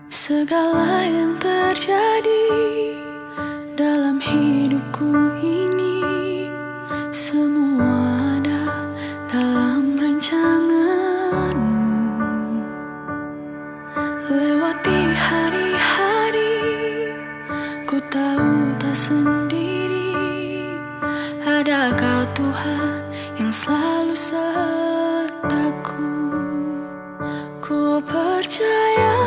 Segala yang terjadi dalam hidupku ini, semua ada dalam rancanganmu. Lewati hari-hari, ku tahu tak sendiri. Ada Kau Tuhan yang selalu sertaku. Ku percaya,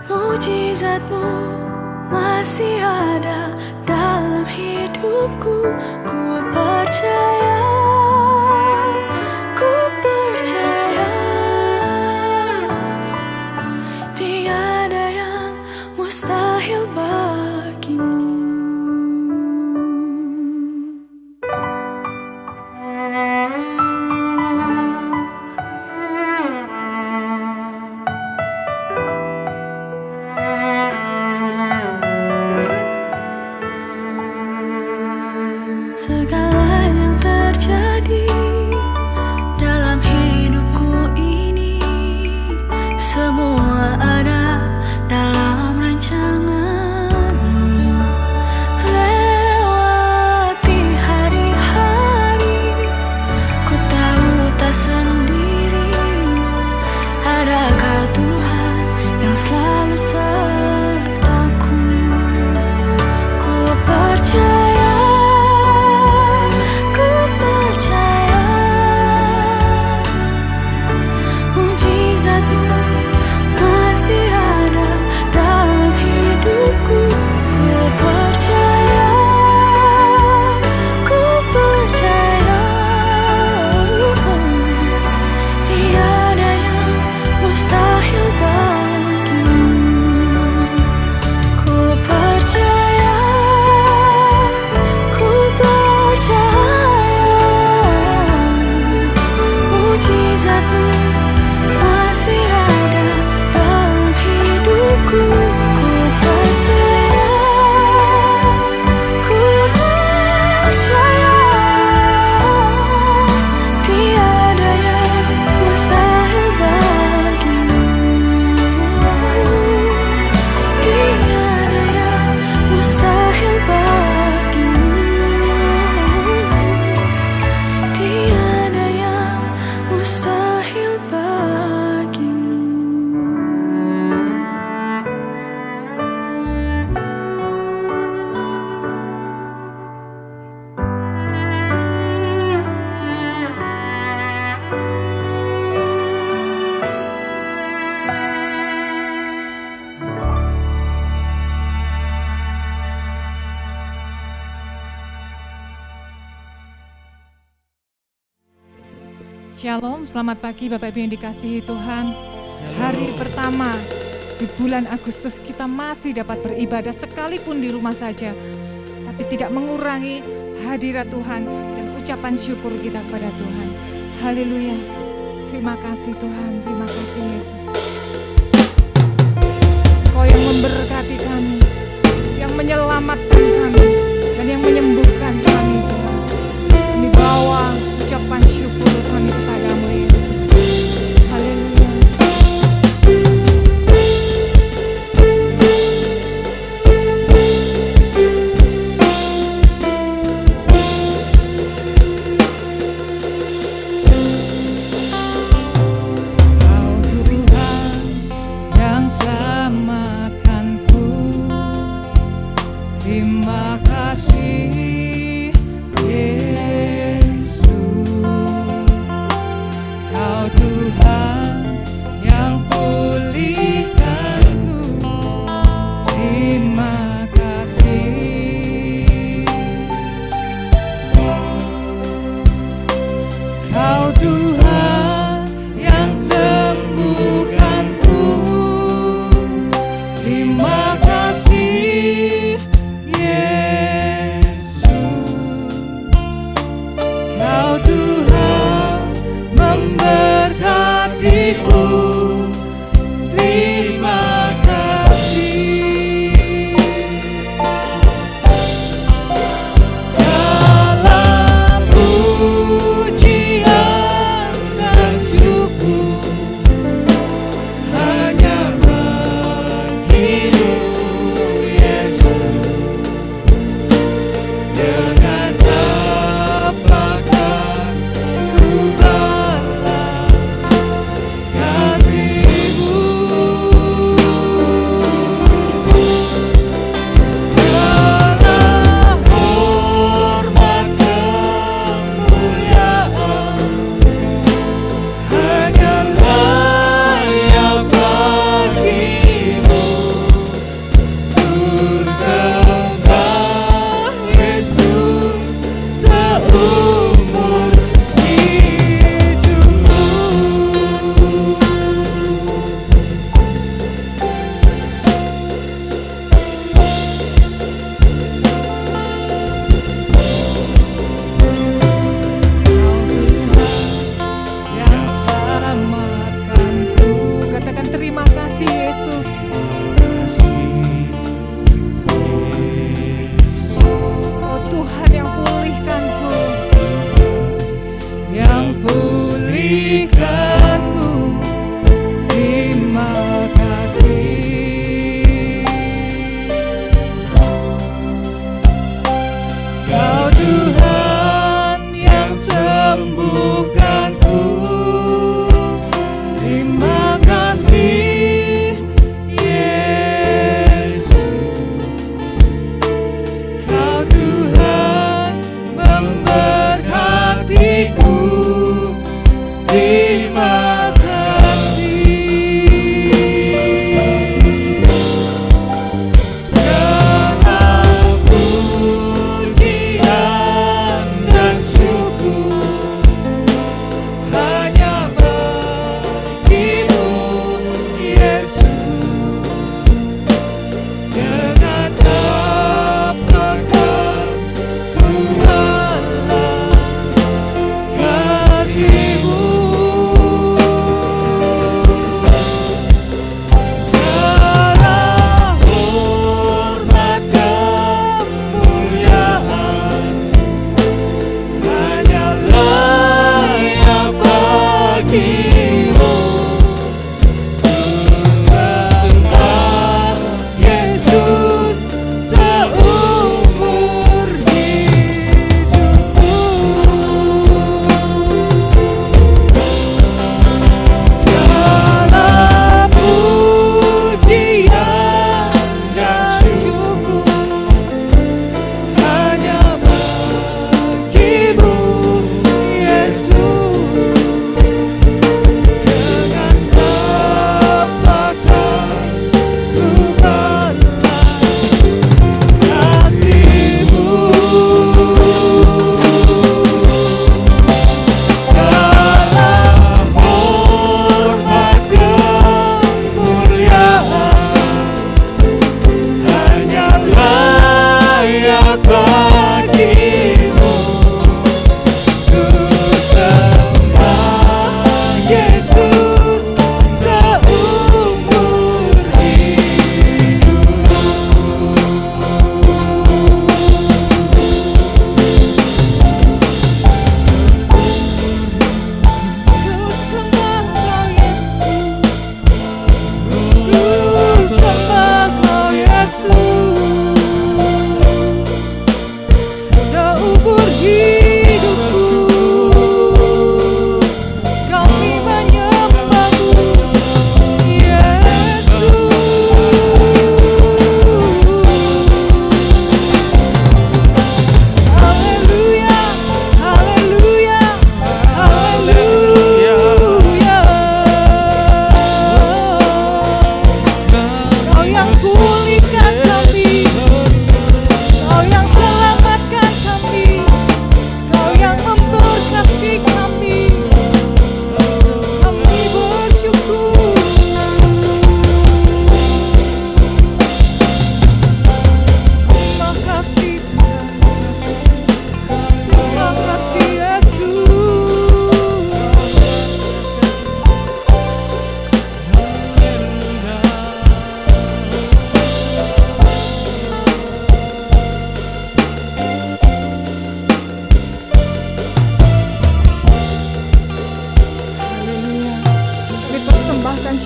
mujizat-Mu masih ada dalam hidupku. Ku percaya, tiada yang mustahil bagimu. Segala yang terjadi dalam hidupku ini, semua ada dalam rancangan-Mu. Lewati hari-hari, ku tahu tak sendiri. Ada Kau Tuhan yang selalu sertaku. Ku percaya, Shalom, selamat pagi Bapak Ibu yang dikasihi Tuhan. Hari pertama di bulan Agustus kita masih dapat beribadah sekalipun di rumah saja, tapi tidak mengurangi hadirat Tuhan dan ucapan syukur kita kepada Tuhan. Haleluya. Terima kasih Tuhan, terima kasih Yesus. Kau yang memberkati kami, yang menyelamatkan kami, dan yang menyembuhkan kami Tuhan. Kami bawa ucapan syukur kami kepadamu Yesus. Haleluya. Kau Tuhan yang selamatkanku, terima kasih Yesus. Kau Tuhan yang pulihkanku, terima kasih. Kau Tuhan yang sembuhkanku, terima kasih Yesus. Kau Tuhan memberkatiku, terima kasih. Segala pujian menyembuhkanku. Terima kasih Yesus, Kau Tuhan memberkatiku. Terima kasih. Segala pujian dan syukur hanya bagimu Yesus. Dengan apakah Tuhan kasih-Mu.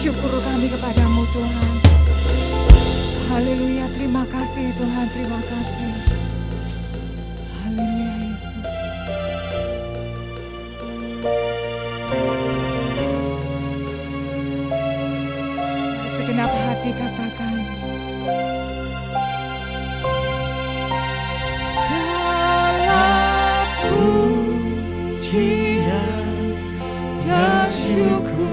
Syukur kami kepadamu Tuhan. Haleluya, terima kasih Tuhan, terima kasih. Haleluya Yesus. Segenap hati katakan, segala pujian dan syukur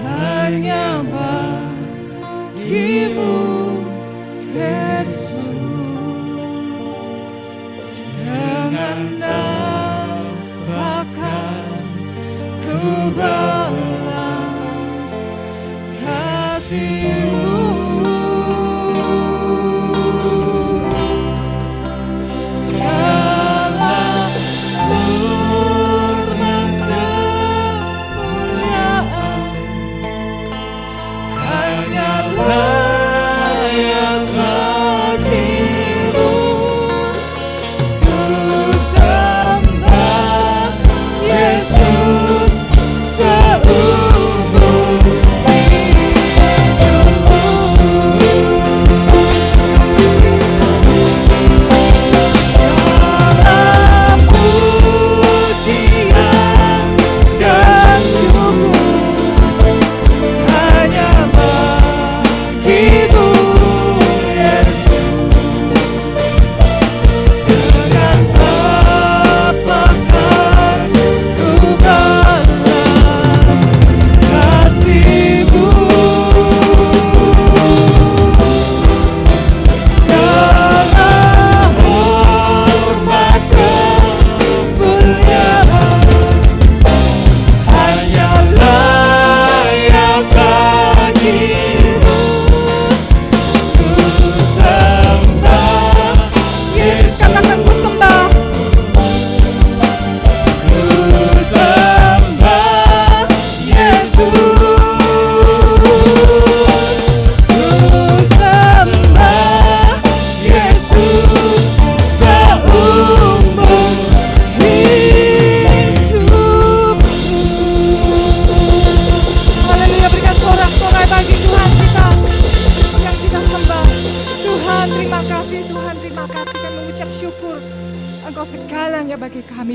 hanya bagimu Yesus. Jangan nampakkan ku balas kasih-Mu. Segala hormat kemuliaan hanya layak bagimu. Ku sembah Yesus seumur hidupku.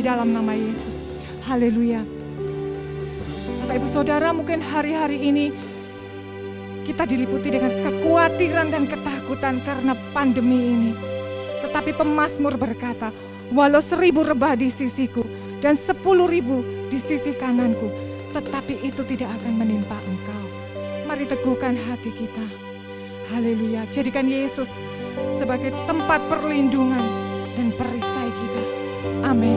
dalam nama Yesus. Haleluya. Bapak Ibu Saudara, mungkin hari-hari ini kita diliputi dengan kekhawatiran dan ketakutan karena pandemi ini. Tetapi pemazmur berkata, walau 1000 rebah di sisiku dan 10.000 di sisi kananku, tetapi itu tidak akan menimpa engkau. Mari teguhkan hati kita. Haleluya. Jadikan Yesus sebagai tempat perlindungan dan perisai kita. Amin.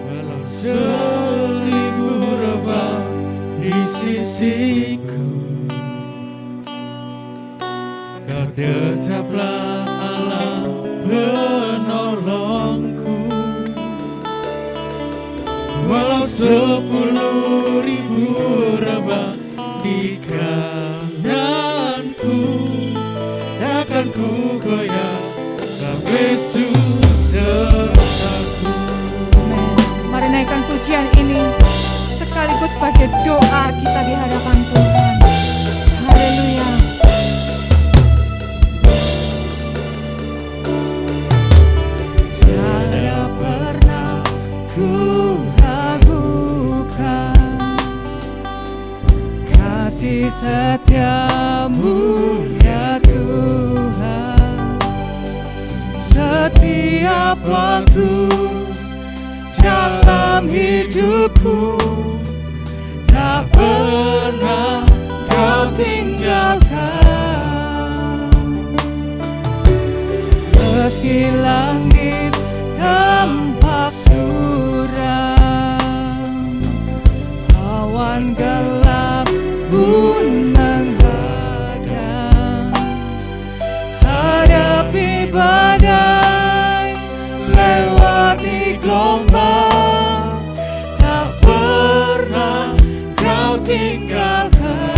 Walau 1000 rebah di sisiku, Kau tetaplah Allah penolongku. Walau 10.000 rebah di kananku, takkan ku goyah, Kau Yesus sertaku. Mari naikkan pujian ini sekaligus sebagai doa kita di hadapan Tuhan. Haleluya. Tiada pernah ku ragukan kasih setiamu ya Tuhan. Setiap waktu dalam hidupku, tak pernah Kau tinggalkan. Meski langit tampak suram, awan gelap pun menghadang, hadapi badai, lewati gelombang, tak pernah Kau tinggalkan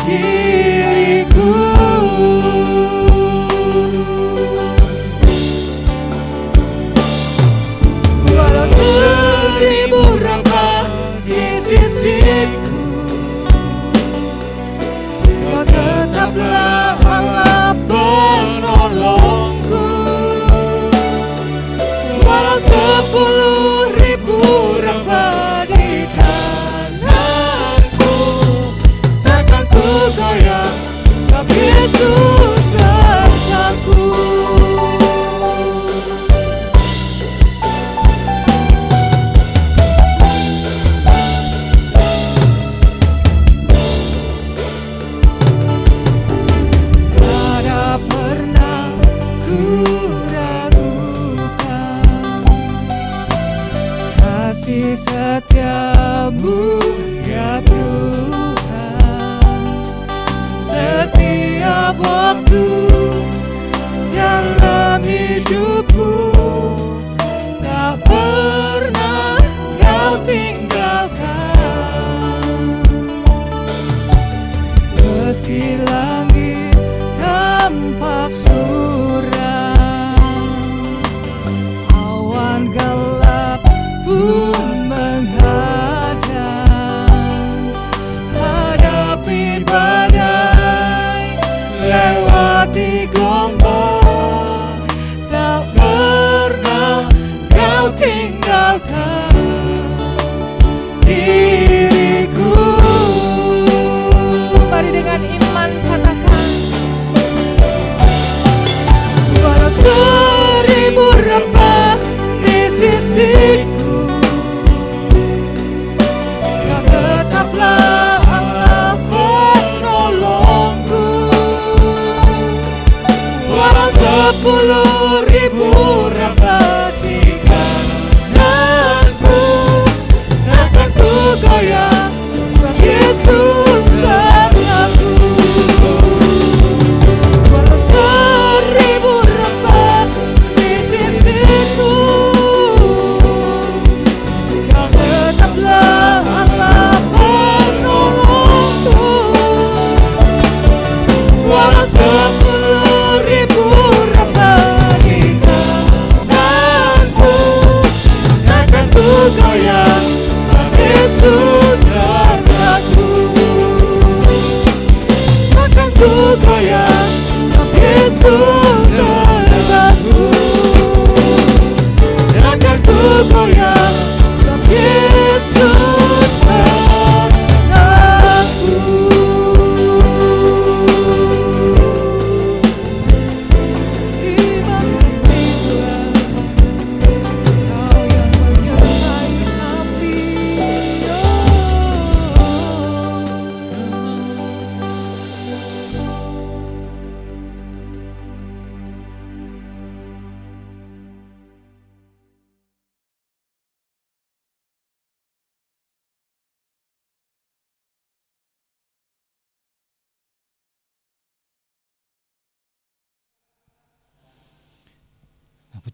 diriku. Walau 1000 rebah di sisiku, Kau tetaplah Allah penolongku. Walau 10.000 rebah di kananku, takkan ku goyah, Kau Yesus sertaku. Tiada pernah ku ragukan kasih setiamu ya Tuhan. Setiap waktu dalam hidupku, tak pernah Kau tinggalkan. Meski langit tampak suram, awan gelap pun menghadang, hadapi badai, lewati gelombang, tak pernah Kau tinggalkan diriku. Mari dengan iman katakan, Walau 1000 rebah di sisiku, Kau tetaplah Allah penolongku. Walau 10.000 rebah di kananku, takkan ku goyah, Yesus sertaku. Walau 1000 rebah di sisiku, Kau tetaplah Allah penolongku. Walau 10.000 rebah di kananku,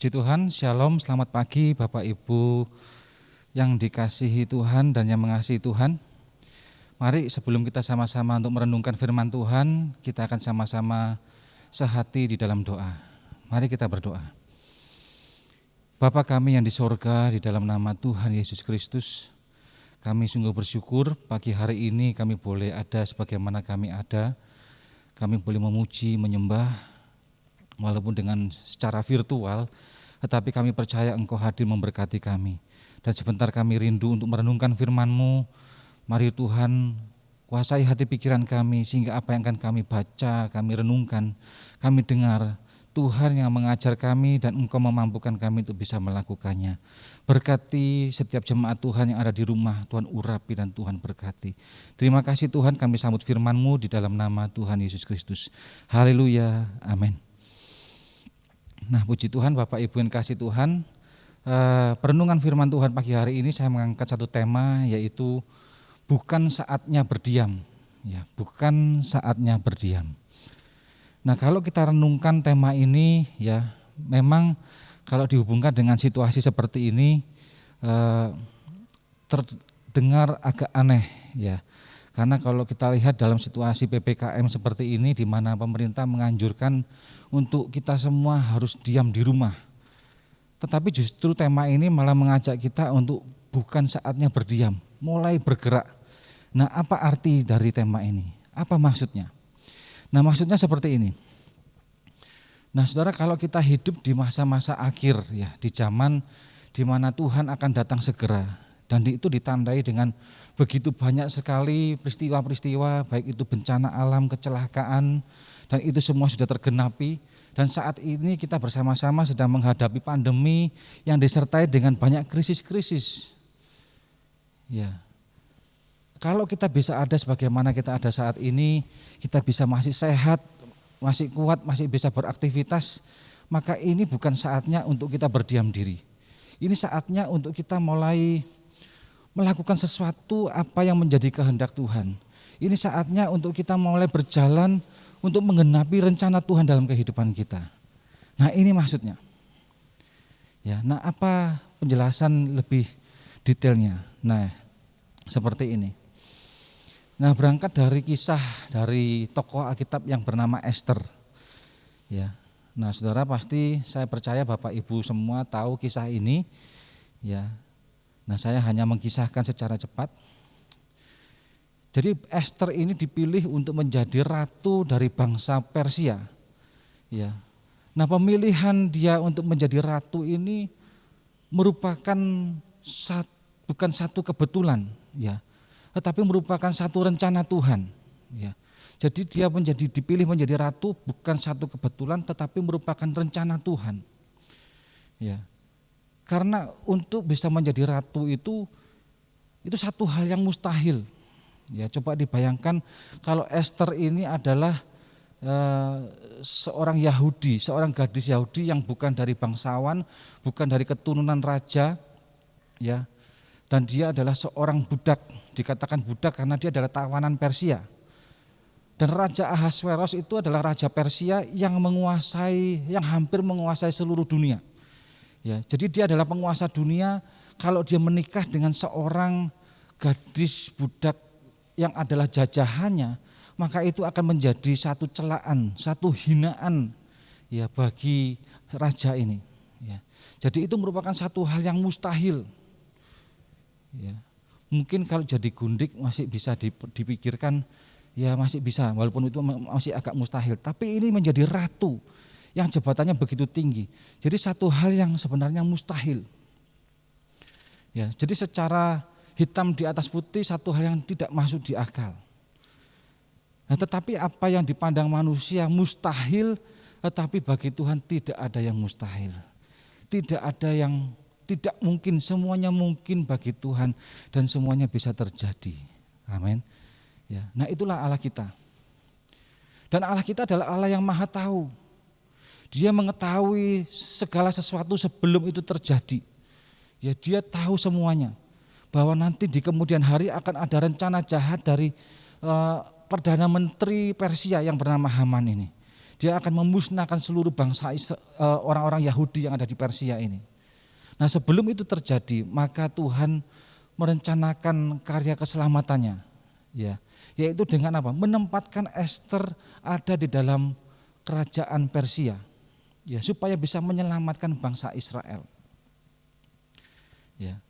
Puji Tuhan, Shalom, selamat pagi Bapak Ibu yang dikasihi Tuhan dan yang mengasihi Tuhan. Mari sebelum kita sama-sama untuk merenungkan firman Tuhan, kita akan sama-sama sehati di dalam doa. Mari kita berdoa. Bapa kami yang di sorga, di dalam nama Tuhan Yesus Kristus, kami sungguh bersyukur pagi hari ini kami boleh ada sebagaimana kami ada. Kami boleh memuji, menyembah, walaupun dengan secara virtual, tetapi kami percaya Engkau hadir memberkati kami. Dan sebentar kami rindu untuk merenungkan firman-Mu. Mari Tuhan kuasai hati pikiran kami, sehingga apa yang akan kami baca, kami renungkan, kami dengar, Tuhan yang mengajar kami dan Engkau memampukan kami untuk bisa melakukannya. Berkati setiap jemaat Tuhan yang ada di rumah, Tuhan urapi dan Tuhan berkati. Terima kasih Tuhan, kami sambut firman-Mu di dalam nama Tuhan Yesus Kristus. Haleluya, amin. Nah, puji Tuhan, Bapak Ibu yang kasih Tuhan, perenungan firman Tuhan pagi hari ini saya mengangkat satu tema, yaitu bukan saatnya berdiam. Ya, bukan saatnya berdiam. Nah, kalau kita renungkan tema ini, ya memang kalau dihubungkan dengan situasi seperti ini, terdengar agak aneh, ya. Karena kalau kita lihat dalam situasi PPKM seperti ini, di mana pemerintah menganjurkan untuk kita semua harus diam di rumah. Tetapi justru tema ini malah mengajak kita untuk bukan saatnya berdiam, mulai bergerak. Nah, apa arti dari tema ini? Apa maksudnya? Nah, maksudnya seperti ini. Nah, saudara, kalau kita hidup di masa-masa akhir, ya, di zaman di mana Tuhan akan datang segera, dan itu ditandai dengan begitu banyak sekali peristiwa-peristiwa, baik itu bencana alam, kecelakaan, dan itu semua sudah tergenapi. Dan saat ini kita bersama-sama sedang menghadapi pandemi yang disertai dengan banyak krisis-krisis. Ya, kalau kita bisa ada sebagaimana kita ada saat ini, kita bisa masih sehat, masih kuat, masih bisa beraktivitas, maka ini bukan saatnya untuk kita berdiam diri. Ini saatnya untuk kita mulai melakukan sesuatu apa yang menjadi kehendak Tuhan. Ini saatnya untuk kita mulai berjalan untuk menggenapi rencana Tuhan dalam kehidupan kita. Nah, ini maksudnya. Ya, nah apa penjelasan lebih detailnya? Nah, seperti ini. Nah, berangkat dari kisah dari tokoh Alkitab yang bernama Esther. Ya. Nah, saudara, pasti saya percaya Bapak Ibu semua tahu kisah ini. Ya. Nah, saya hanya mengkisahkan secara cepat. Jadi Esther ini dipilih untuk menjadi ratu dari bangsa Persia. Ya. Nah, pemilihan dia untuk menjadi ratu ini merupakan bukan satu kebetulan, ya, tetapi merupakan satu rencana Tuhan. Ya. Jadi dia dipilih menjadi ratu bukan satu kebetulan, tetapi merupakan rencana Tuhan. Ya. Karena untuk bisa menjadi ratu itu satu hal yang mustahil. Ya, coba dibayangkan kalau Esther ini adalah seorang Yahudi, seorang gadis Yahudi yang bukan dari bangsawan, bukan dari keturunan raja, ya. Dan dia adalah seorang budak, dikatakan budak karena dia adalah tawanan Persia. Dan Raja Ahasveros itu adalah raja Persia yang hampir menguasai seluruh dunia. Ya, jadi dia adalah penguasa dunia. Kalau dia menikah dengan seorang gadis budak yang adalah jajahannya, maka itu akan menjadi satu celaan, satu hinaan, ya, bagi raja ini. Ya. Jadi itu merupakan satu hal yang mustahil. Ya. Mungkin kalau jadi gundik masih bisa dipikirkan, ya masih bisa, walaupun itu masih agak mustahil. Tapi ini menjadi ratu yang jabatannya begitu tinggi. Jadi satu hal yang sebenarnya mustahil. Ya, jadi secara hitam di atas putih, satu hal yang tidak masuk di akal. Nah, tetapi apa yang dipandang manusia mustahil, tetapi bagi Tuhan tidak ada yang mustahil. Tidak ada yang tidak mungkin, semuanya mungkin bagi Tuhan dan semuanya bisa terjadi. Amin. Ya, nah itulah Allah kita. Dan Allah kita adalah Allah yang Maha Tahu. Dia mengetahui segala sesuatu sebelum itu terjadi. Ya, dia tahu semuanya. Bahwa nanti di kemudian hari akan ada rencana jahat dari Perdana Menteri Persia yang bernama Haman ini. Dia akan memusnahkan seluruh bangsa orang-orang Yahudi yang ada di Persia ini. Nah, sebelum itu terjadi, maka Tuhan merencanakan karya keselamatannya, ya, yaitu dengan apa? Menempatkan Ester ada di dalam kerajaan Persia, ya, supaya bisa menyelamatkan bangsa Israel. Ya.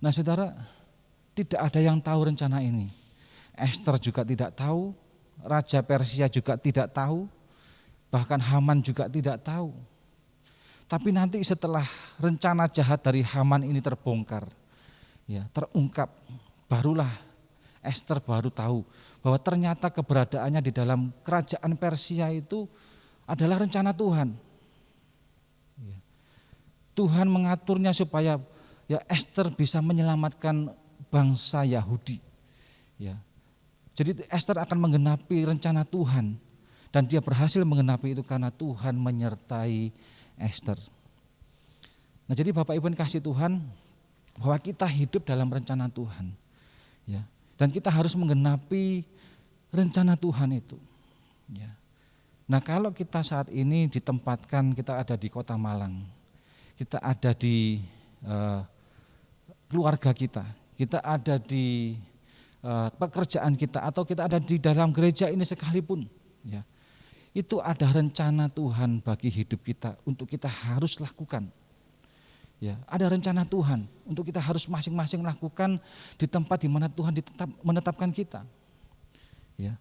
Nah, saudara, tidak ada yang tahu rencana ini. Ester juga tidak tahu, Raja Persia juga tidak tahu, bahkan Haman juga tidak tahu. Tapi nanti setelah rencana jahat dari Haman ini terbongkar, ya, terungkap, barulah Ester baru tahu bahwa ternyata keberadaannya di dalam kerajaan Persia itu adalah rencana Tuhan. Ya. Tuhan mengaturnya supaya ya Ester bisa menyelamatkan bangsa Yahudi. Ya. Jadi Ester akan menggenapi rencana Tuhan. Dan dia berhasil menggenapi itu karena Tuhan menyertai Ester. Nah, jadi Bapak Ibu yang kasih Tuhan, bahwa kita hidup dalam rencana Tuhan. Ya. Dan kita harus menggenapi rencana Tuhan itu. Ya. Nah, kalau kita saat ini ditempatkan, kita ada di Kota Malang, kita ada di keluarga kita ada di pekerjaan kita, atau kita ada di dalam gereja ini sekalipun, ya, itu ada rencana Tuhan bagi hidup kita untuk kita harus lakukan. Ya, ada rencana Tuhan untuk kita harus masing-masing lakukan di tempat di mana Tuhan menetapkan kita. Ya.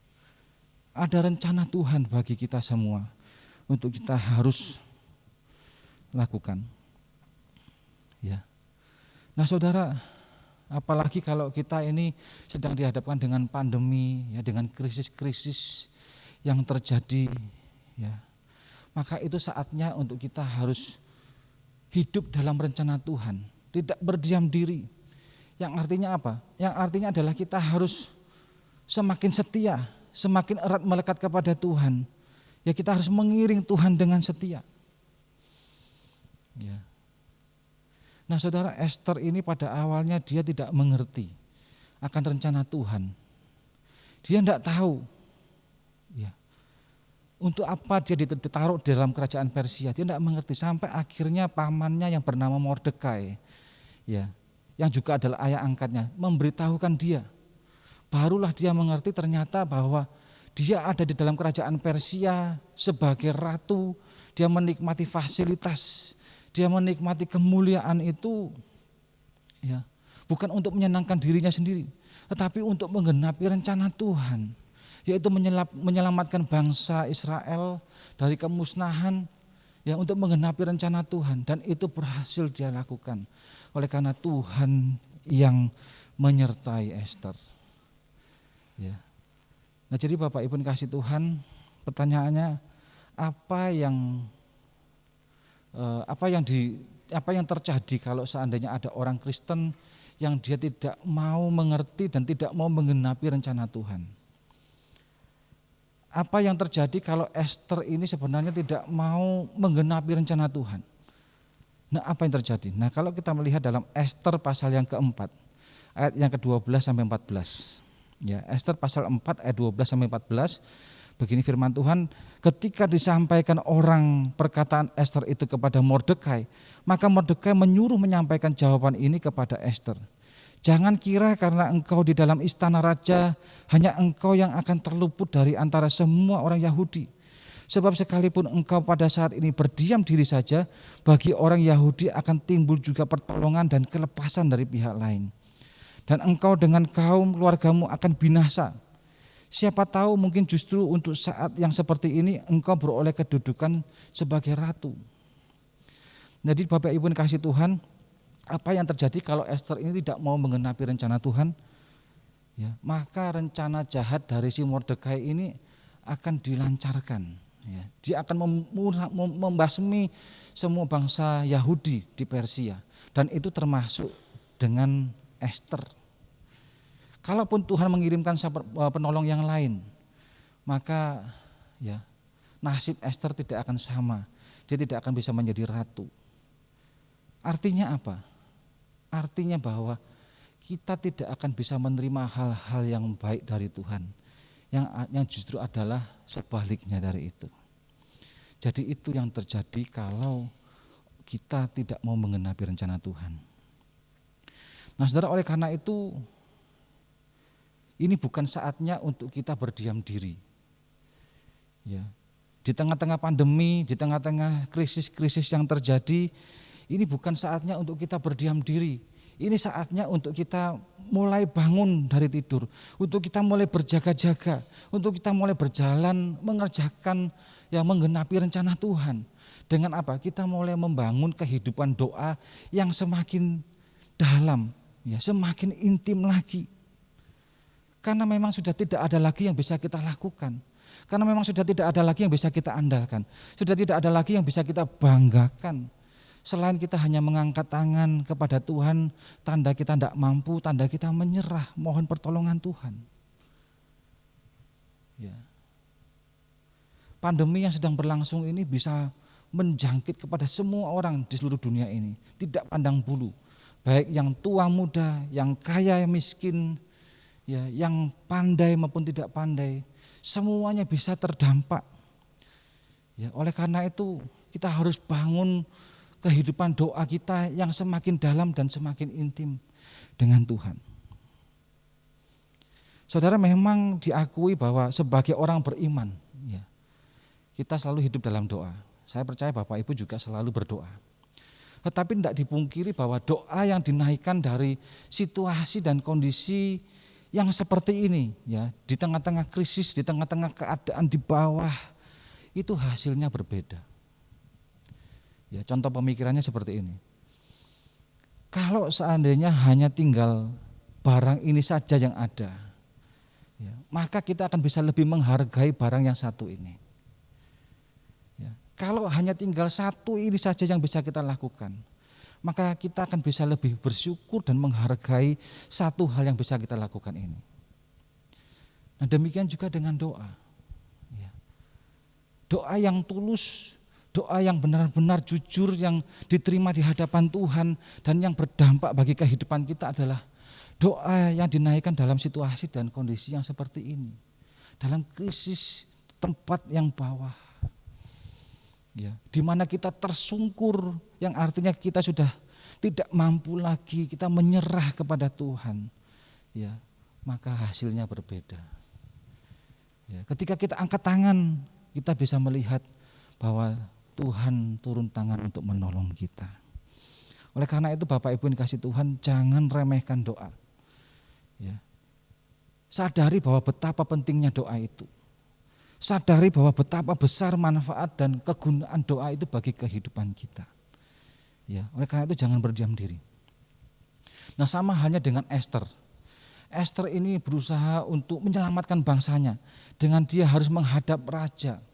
Ada rencana Tuhan bagi kita semua untuk kita harus lakukan. Ya. Nah, saudara, apalagi kalau kita ini sedang dihadapkan dengan pandemi, ya, dengan krisis-krisis yang terjadi, ya, maka itu saatnya untuk kita harus hidup dalam rencana Tuhan, tidak berdiam diri. Yang artinya apa? Yang artinya adalah kita harus semakin setia, semakin erat melekat kepada Tuhan. Ya, kita harus mengiring Tuhan dengan setia. Ya. Nah, saudara, Ester ini pada awalnya dia tidak mengerti akan rencana Tuhan. Dia tidak tahu, ya, untuk apa dia ditaruh dalam kerajaan Persia. Dia tidak mengerti sampai akhirnya pamannya yang bernama Mordekai, ya, yang juga adalah ayah angkatnya, memberitahukan dia. Barulah dia mengerti ternyata bahwa dia ada di dalam kerajaan Persia sebagai ratu. Dia menikmati fasilitas, dia menikmati kemuliaan itu, ya, bukan untuk menyenangkan dirinya sendiri, tetapi untuk menggenapi rencana Tuhan, yaitu menyelamatkan bangsa Israel dari kemusnahan, ya, untuk menggenapi rencana Tuhan. Dan itu berhasil dia lakukan oleh karena Tuhan yang menyertai Ester. Ya. Nah, jadi Bapak Ibu kasih Tuhan, pertanyaannya apa yang terjadi kalau seandainya ada orang Kristen yang dia tidak mau mengerti dan tidak mau menggenapi rencana Tuhan? Apa yang terjadi kalau Ester ini sebenarnya tidak mau menggenapi rencana Tuhan? Nah, apa yang terjadi? Nah, kalau kita melihat dalam Ester pasal yang keempat, ayat yang ke-12 sampai 14. Ya, Ester pasal 4 ayat 12 sampai 14. Begini firman Tuhan, ketika disampaikan orang perkataan Ester itu kepada Mordekai, maka Mordekai menyuruh menyampaikan jawaban ini kepada Ester. Jangan kira karena engkau di dalam istana raja, hanya engkau yang akan terluput dari antara semua orang Yahudi. Sebab sekalipun engkau pada saat ini berdiam diri saja, bagi orang Yahudi akan timbul juga pertolongan dan kelepasan dari pihak lain. Dan engkau dengan kaum keluargamu akan binasa. Siapa tahu mungkin justru untuk saat yang seperti ini engkau beroleh kedudukan sebagai ratu. Jadi Bapak Ibu yang kasih Tuhan, apa yang terjadi kalau Ester ini tidak mau menggenapi rencana Tuhan? Ya, maka rencana jahat dari si Mordekai ini akan dilancarkan. Ya, dia akan membasmi semua bangsa Yahudi di Persia, dan itu termasuk dengan Ester. Kalaupun Tuhan mengirimkan penolong yang lain, maka ya nasib Ester tidak akan sama. Dia tidak akan bisa menjadi ratu. Artinya apa? Artinya bahwa kita tidak akan bisa menerima hal-hal yang baik dari Tuhan, yang justru adalah sebaliknya dari itu. Jadi itu yang terjadi kalau kita tidak mau menggenapi rencana Tuhan. Nah saudara, oleh karena itu ini bukan saatnya untuk kita berdiam diri. Ya, di tengah-tengah pandemi, di tengah-tengah krisis-krisis yang terjadi, ini bukan saatnya untuk kita berdiam diri. Ini saatnya untuk kita mulai bangun dari tidur, untuk kita mulai berjaga-jaga, untuk kita mulai berjalan mengerjakan yang menggenapi rencana Tuhan. Dengan apa? Kita mulai membangun kehidupan doa yang semakin dalam, ya, semakin intim lagi. Karena memang sudah tidak ada lagi yang bisa kita lakukan. Karena memang sudah tidak ada lagi yang bisa kita andalkan. Sudah tidak ada lagi yang bisa kita banggakan. Selain kita hanya mengangkat tangan kepada Tuhan, tanda kita tidak mampu, tanda kita menyerah, mohon pertolongan Tuhan. Ya. Pandemi yang sedang berlangsung ini bisa menjangkit kepada semua orang di seluruh dunia ini, tidak pandang bulu. Baik yang tua muda, yang kaya miskin, ya, yang pandai maupun tidak pandai, semuanya bisa terdampak. Ya, oleh karena itu kita harus bangun kehidupan doa kita yang semakin dalam dan semakin intim dengan Tuhan. Saudara, memang diakui bahwa sebagai orang beriman, ya, kita selalu hidup dalam doa. Saya percaya Bapak Ibu juga selalu berdoa. Tetapi tidak dipungkiri bahwa doa yang dinaikkan dari situasi dan kondisi yang seperti ini, ya, di tengah-tengah krisis, di tengah-tengah keadaan di bawah, itu hasilnya berbeda. Ya, contoh pemikirannya seperti ini. Kalau seandainya hanya tinggal barang ini saja yang ada, ya, maka kita akan bisa lebih menghargai barang yang satu ini. Ya, kalau hanya tinggal satu ini saja yang bisa kita lakukan, maka kita akan bisa lebih bersyukur dan menghargai satu hal yang bisa kita lakukan ini. Nah demikian juga dengan doa. Ya. Doa yang tulus, doa yang benar-benar jujur, yang diterima di hadapan Tuhan dan yang berdampak bagi kehidupan kita adalah doa yang dinaikkan dalam situasi dan kondisi yang seperti ini. Dalam krisis tempat yang bawah. Ya, di mana kita tersungkur, yang artinya kita sudah tidak mampu lagi, kita menyerah kepada Tuhan. Ya, maka hasilnya berbeda. Ya, ketika kita angkat tangan, kita bisa melihat bahwa Tuhan turun tangan untuk menolong kita. Oleh karena itu Bapak Ibu yang dikasihi Tuhan, jangan remehkan doa. Ya. Sadari bahwa betapa pentingnya doa itu. Sadari bahwa betapa besar manfaat dan kegunaan doa itu bagi kehidupan kita. Ya, oleh karena itu jangan berdiam diri. Nah sama halnya dengan Esther. Esther ini berusaha untuk menyelamatkan bangsanya. Dengan dia harus menghadap raja.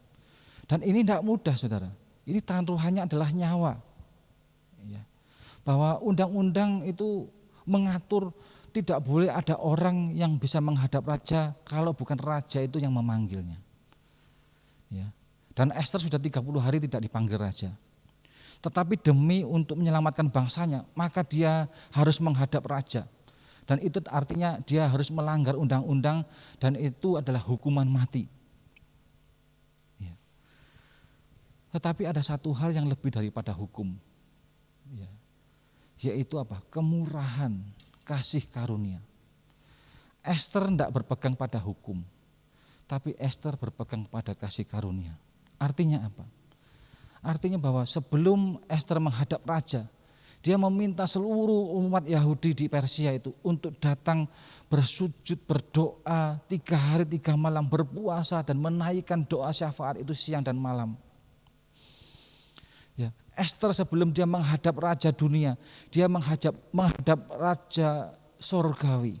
Dan ini tidak mudah saudara. Ini taruhannya adalah nyawa. Ya. Bahwa undang-undang itu mengatur tidak boleh ada orang yang bisa menghadap raja kalau bukan raja itu yang memanggilnya. Ya. Dan Esther sudah 30 hari tidak dipanggil raja. Tetapi demi untuk menyelamatkan bangsanya, maka dia harus menghadap raja. Dan itu artinya dia harus melanggar undang-undang dan itu adalah hukuman mati. Ya. Tetapi ada satu hal yang lebih daripada hukum. Ya. Yaitu apa? Kemurahan, kasih karunia. Esther tidak berpegang pada hukum. Tapi Esther berpegang pada kasih karunia. Artinya apa? Artinya bahwa sebelum Esther menghadap raja, dia meminta seluruh umat Yahudi di Persia itu untuk datang bersujud, berdoa 3 hari 3 malam, berpuasa dan menaikkan doa syafaat itu siang dan malam. Ya, Esther sebelum dia menghadap raja dunia, dia menghadap raja sorgawi.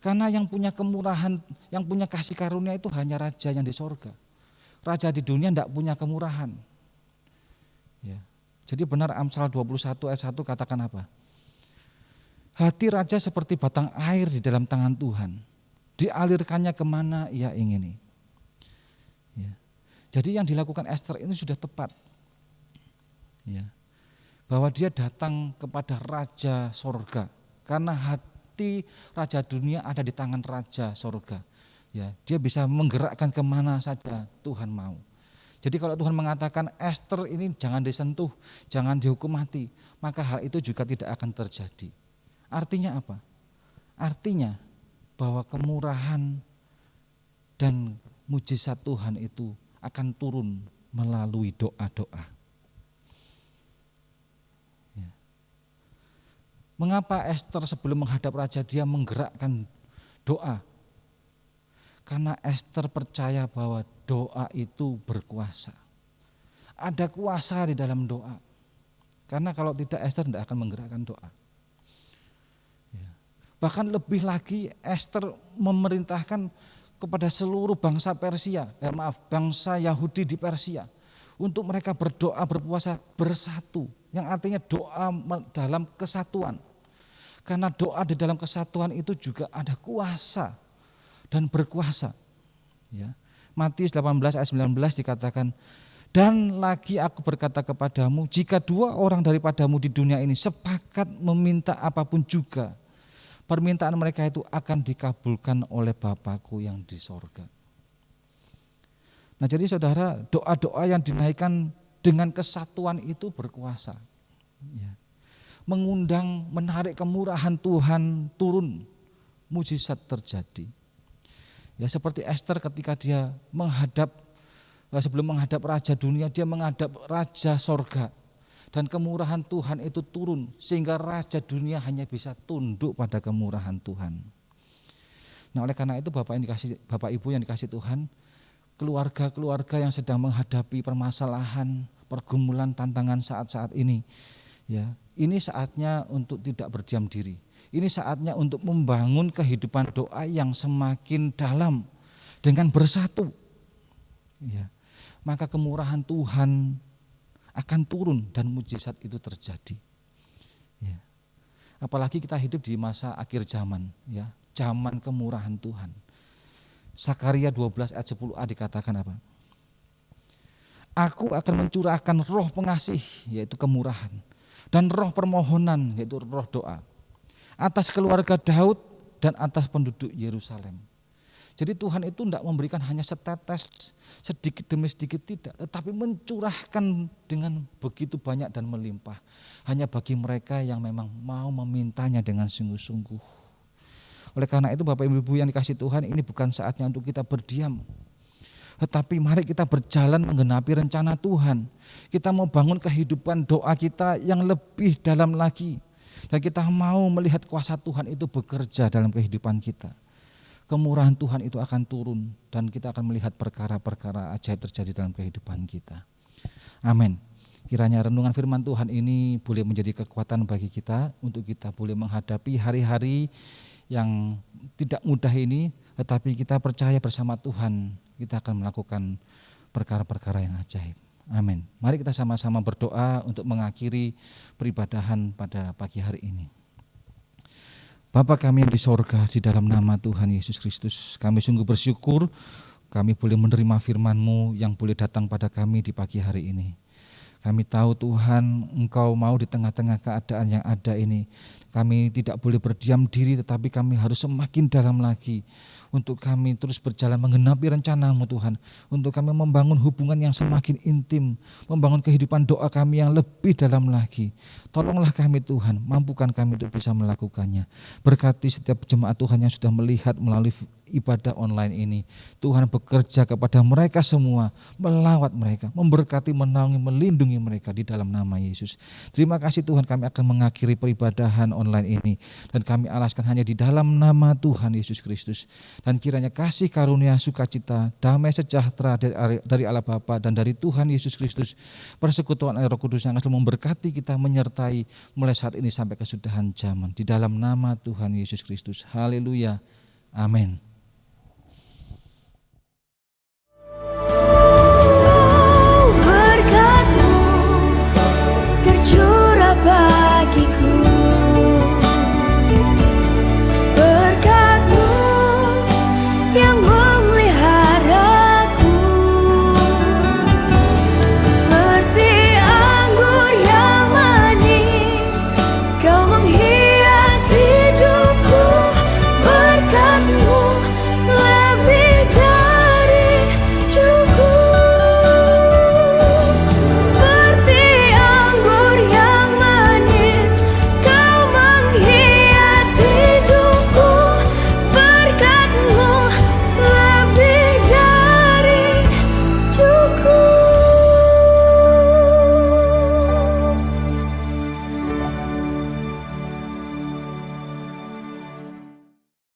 Karena yang punya kemurahan, yang punya kasih karunia itu hanya raja yang di sorga. Raja di dunia tidak punya kemurahan. Ya. Jadi benar Amsal 21 ayat 1 katakan apa? Hati raja seperti batang air di dalam tangan Tuhan. Dialirkannya kemana ia ingini. Ya. Jadi yang dilakukan Esther ini sudah tepat. Ya. Bahwa dia datang kepada raja sorga. Karena hati raja dunia ada di tangan raja sorga. Ya, dia bisa menggerakkan kemana saja Tuhan mau. Jadi kalau Tuhan mengatakan Ester ini jangan disentuh, jangan dihukum mati, maka hal itu juga tidak akan terjadi. Artinya apa? Artinya bahwa kemurahan dan mujizat Tuhan itu akan turun melalui doa-doa. Ya. Mengapa Ester sebelum menghadap raja dia menggerakkan doa? Karena Ester percaya bahwa doa itu berkuasa. Ada kuasa di dalam doa. Karena kalau tidak Ester tidak akan menggerakkan doa. Ya. Bahkan lebih lagi Ester memerintahkan kepada seluruh bangsa Persia, bangsa Yahudi di Persia, untuk mereka berdoa berpuasa bersatu, yang artinya doa dalam kesatuan. Karena doa di dalam kesatuan itu juga ada kuasa dan berkuasa. Ya. Matius 18 ayat 19 dikatakan, dan lagi aku berkata kepadamu, jika 2 orang daripadamu di dunia ini sepakat meminta apapun juga, permintaan mereka itu akan dikabulkan oleh Bapakku yang di sorga. Nah jadi saudara, doa-doa yang dinaikkan dengan kesatuan itu berkuasa. Ya. Mengundang, menarik kemurahan Tuhan turun, mujizat terjadi. Ya seperti Ester ketika dia sebelum menghadap raja dunia, dia menghadap raja sorga. Dan kemurahan Tuhan itu turun sehingga raja dunia hanya bisa tunduk pada kemurahan Tuhan. Nah oleh karena itu Bapak Ibu yang dikasih Tuhan, keluarga-keluarga yang sedang menghadapi permasalahan, pergumulan, tantangan saat-saat ini, ya ini saatnya untuk tidak berdiam diri. Ini saatnya untuk membangun kehidupan doa yang semakin dalam dengan bersatu. Ya. Maka kemurahan Tuhan akan turun dan mujizat itu terjadi. Ya. Apalagi kita hidup di masa akhir zaman, ya, zaman kemurahan Tuhan. Sakaria 12 ayat 10a dikatakan apa? Aku akan mencurahkan roh pengasih, yaitu kemurahan, dan roh permohonan, yaitu roh doa, atas keluarga Daud dan atas penduduk Yerusalem. Jadi Tuhan itu tidak memberikan hanya setetes, sedikit demi sedikit, tidak, tetapi mencurahkan dengan begitu banyak dan melimpah. Hanya bagi mereka yang memang mau memintanya dengan sungguh-sungguh. Oleh karena itu Bapak Ibu yang dikasih Tuhan, ini bukan saatnya untuk kita berdiam. Tetapi mari kita berjalan menggenapi rencana Tuhan. Kita mau bangun kehidupan doa kita yang lebih dalam lagi. Dan kita mau melihat kuasa Tuhan itu bekerja dalam kehidupan kita. Kemurahan Tuhan itu akan turun dan kita akan melihat perkara-perkara ajaib terjadi dalam kehidupan kita. Amin. Kiranya renungan firman Tuhan ini boleh menjadi kekuatan bagi kita untuk kita boleh menghadapi hari-hari yang tidak mudah ini, tetapi kita percaya bersama Tuhan kita akan melakukan perkara-perkara yang ajaib. Amin. Mari kita sama-sama berdoa untuk mengakhiri peribadahan pada pagi hari ini. Bapa kami yang di sorga, di dalam nama Tuhan Yesus Kristus, kami sungguh bersyukur kami boleh menerima firman-Mu yang boleh datang pada kami di pagi hari ini. Kami tahu Tuhan, Engkau mau di tengah-tengah keadaan yang ada ini. Kami tidak boleh berdiam diri, tetapi kami harus semakin dalam lagi. Untuk kami terus berjalan menggenapi rencana-Mu Tuhan. Untuk kami membangun hubungan yang semakin intim. Membangun kehidupan doa kami yang lebih dalam lagi. Tolonglah kami Tuhan, mampukan kami untuk bisa melakukannya. Berkati setiap jemaat Tuhan yang sudah melihat melalui ibadah online ini. Tuhan bekerja kepada mereka semua, melawat mereka, memberkati, menaungi, melindungi mereka di dalam nama Yesus. Terima kasih Tuhan, kami akan mengakhiri peribadahan online ini. Dan kami alaskan hanya di dalam nama Tuhan Yesus Kristus. Dan kiranya kasih karunia, sukacita, damai sejahtera dari Allah Bapa dan dari Tuhan Yesus Kristus, persekutuan Roh Kudus yang akan selalu memberkati kita, menyertai mulai saat ini sampai kesudahan zaman. Di dalam nama Tuhan Yesus Kristus. Haleluya. Amin.